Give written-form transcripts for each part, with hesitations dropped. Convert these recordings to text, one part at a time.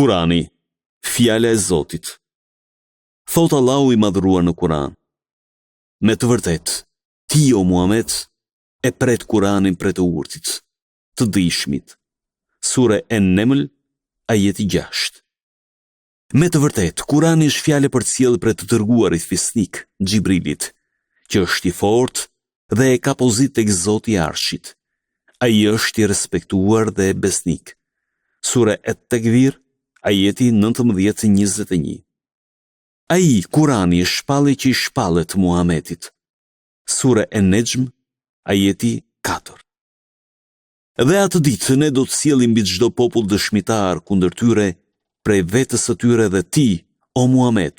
Kurani, fjala e Zotit. Thot Allahu i madhruar në Kuran: me të vërtet, ti o Muhammed, e pret Kuranin për të urtit, të dishmit. Sure En-Neml, ajeti 6. Me të vërtet, Kurani është fjale për cilë për të dërguarit fisnik, Gjibrilit, që është i fortë dhe e ka pozit tek Zoti i Arshit. Ai është i respektuar dhe besnik. Sure Et-Tekvir, ajeti 19-21. Ai, Kurani, është shpallje që i shpallet Muhamedit. Sure En-Nejm, ajeti 4. Dhe atë ditë ne do të sjellim mbi çdo popull dëshmitar kundër tyre prej vetës së tyre dhe ti, o Muhammed,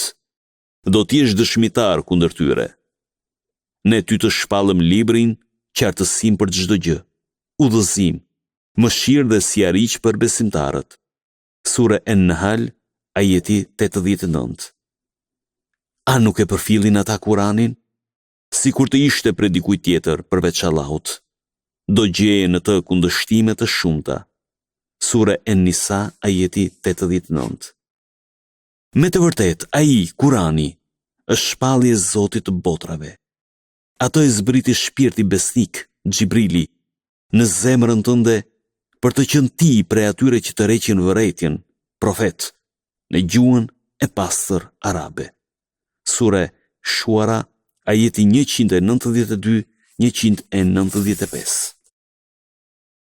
do t'jesh dëshmitar kundër tyre. Ne ty të shpallëm librin, qartësim për çdo gjë, udhëzim, mëshirë dhe sqariq për besimtarët. Sure En-Nahl, ajeti 89. A nuk e përfillin ata Kuranin? Sikur të ishte prej dikujt tjetër përveç Allahut. Do gjeje në të kundështime të shumta. Sure En-Nisa, ajeti 89. Me të vërtet, ai, Kurani, është shpallje e Zotit të botrave. Ato e zbriti shpirti besnik, Gjibrili, në zemrën tënde për të qenë ti prej atyre që të reqin vërejtjen, profet, në gjuhën e pastër arabe. Sure Shuara, ajeti 192-195.